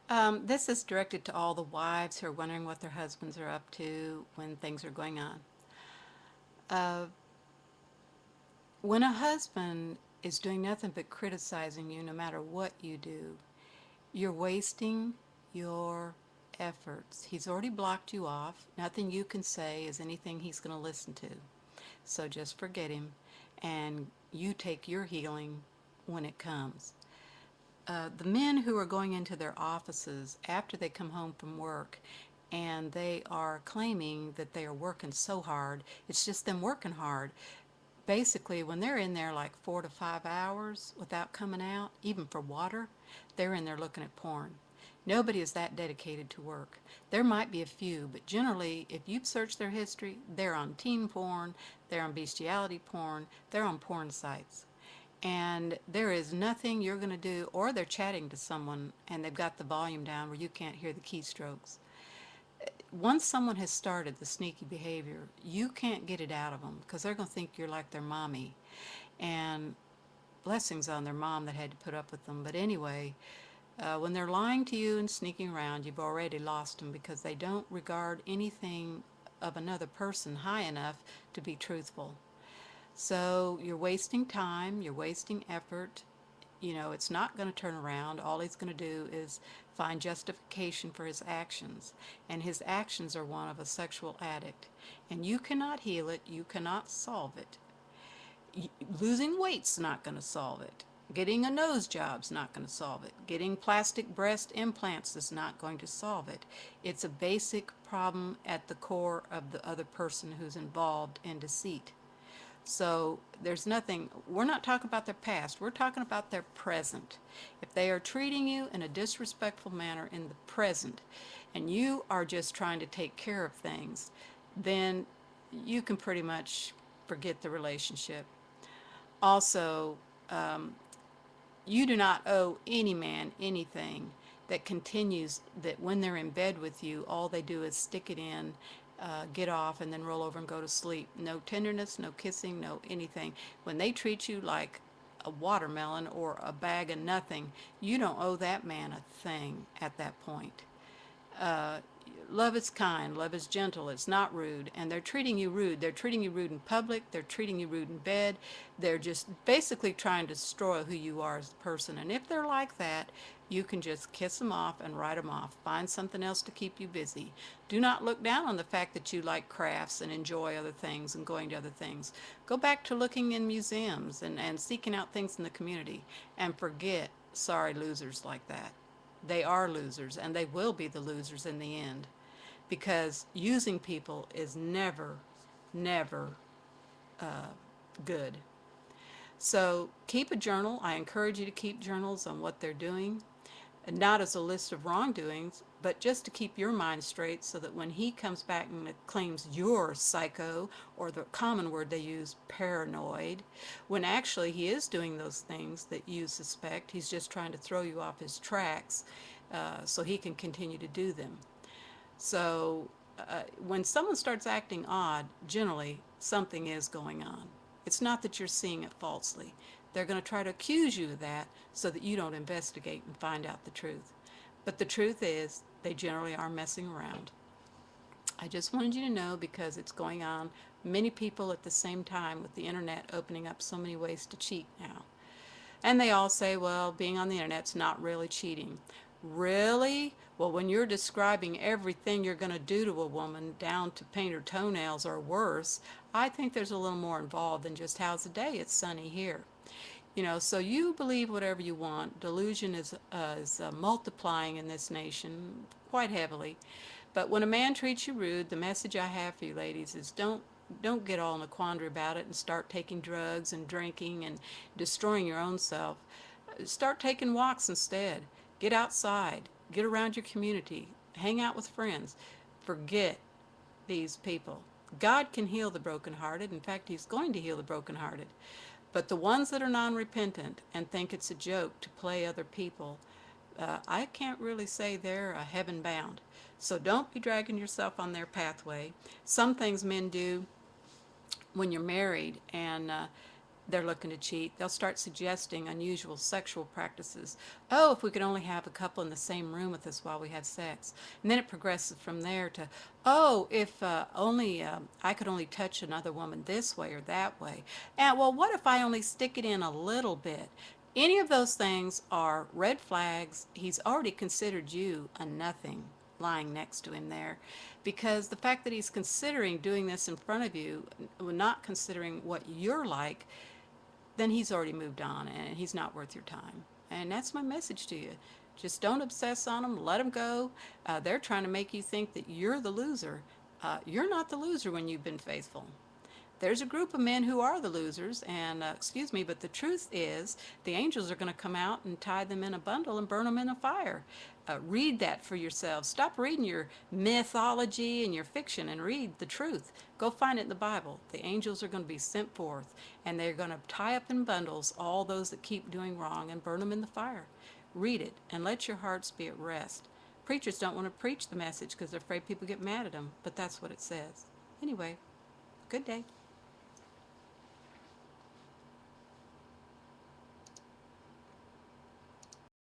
This is directed to all the wives who are wondering what their husbands are up to when things are going on. Uh, when a husband is doing nothing but criticizing you no matter what you do, you're wasting your efforts. He's already blocked you off. Nothing you can say is anything he's going to listen to. So just forget him and you take your healing when it comes. The men who are going into their offices after they come home from work and they are claiming that they are working so hard, it's just them working hard. Basically, when they're in there like 4 to 5 hours without coming out, even for water, they're in there looking at porn. Nobody is that dedicated to work. There might be a few, but generally, if you've searched their history, they're on teen porn, they're on bestiality porn, they're on porn sites. And there is nothing you're going to do, or they're chatting to someone and they've got the volume down where you can't hear the keystrokes. Once someone has started the sneaky behavior, you can't get it out of them because they're going to think you're like their mommy. And blessings on their mom that had to put up with them. But anyway, when they're lying to you and sneaking around, you've already lost them because they don't regard anything of another person high enough to be truthful. So you're wasting time, you're wasting effort. You know, it's not going to turn around. All he's going to do is find justification for his actions. And his actions are one of a sexual addict. And you cannot heal it, you cannot solve it. Losing weight's not going to solve it. Getting a nose job's not going to solve it. Getting plastic breast implants is not going to solve it. It's a basic problem at the core of the other person who's involved in deceit. So there's nothing, we're not talking about their past, we're talking about their present. If they are treating you in a disrespectful manner in the present, and you are just trying to take care of things, then you can pretty much forget the relationship. Also, you do not owe any man anything that continues, that when they're in bed with you, all they do is stick it in, get off, and then roll over and go to sleep. No tenderness, no kissing, no anything. When they treat you like a watermelon or a bag of nothing, you don't owe that man a thing at that point. uh, Love is kind, love is gentle, it's not rude, and they're treating you rude. They're treating you rude in public, they're treating you rude in bed. They're just basically trying to destroy who you are as a person. And if they're like that, you can just kiss them off and write them off. Find something else to keep you busy. Do not look down on the fact that you like crafts and enjoy other things and going to other things. Go back to looking in museums and seeking out things in the community, and forget sorry losers like that. They are losers, and they will be the losers in the end, because using people is never, never good. So keep a journal. I encourage you to keep journals on what they're doing, and not as a list of wrongdoings, but just to keep your mind straight so that when he comes back and claims you're psycho, or the common word they use, paranoid, when actually he is doing those things that you suspect, he's just trying to throw you off his tracks so he can continue to do them. So when someone starts acting odd, generally something is going on. It's not that you're seeing it falsely. They're going to try to accuse you of that so that you don't investigate and find out the truth. But the truth is, they generally are messing around. I just wanted you to know because it's going on many people at the same time with the internet opening up so many ways to cheat now. And they all say, well, being on the internet's not really cheating. Really? Well, when you're describing everything you're going to do to a woman down to paint her toenails or worse, I think there's a little more involved than just how's the day, it's sunny here. You know, so you believe whatever you want. Delusion is multiplying in this nation quite heavily. But when a man treats you rude, the message I have for you ladies is don't get all in a quandary about it and start taking drugs and drinking and destroying your own self. Start taking walks instead. Get outside. Get around your community. Hang out with friends. Forget these people. God can heal the brokenhearted. In fact, He's going to heal the brokenhearted. But the ones that are non-repentant and think it's a joke to play other people, I can't really say they're heaven bound. So don't be dragging yourself on their pathway. Some things men do when you're married, and they're looking to cheat. They'll start suggesting unusual sexual practices. Oh, if we could only have a couple in the same room with us while we have sex. And then it progresses from there to, oh, if only I could only touch another woman this way or that way. And well, what if I only stick it in a little bit? Any of those things are red flags. He's already considered you a nothing lying next to him there, because the fact that he's considering doing this in front of you, not considering what you're like, then he's already moved on and he's not worth your time. And that's my message to you. Just don't obsess on them. Let them go. They're trying to make you think that you're the loser. You're not the loser when you've been faithful. There's a group of men who are the losers, and excuse me, but the truth is the angels are going to come out and tie them in a bundle and burn them in a fire. Read that for yourselves. Stop reading your mythology and your fiction and read the truth. Go find it in the Bible. The angels are going to be sent forth, and they're going to tie up in bundles all those that keep doing wrong and burn them in the fire. Read it and let your hearts be at rest. Preachers don't want to preach the message because they're afraid people get mad at them, but that's what it says. Anyway, good day.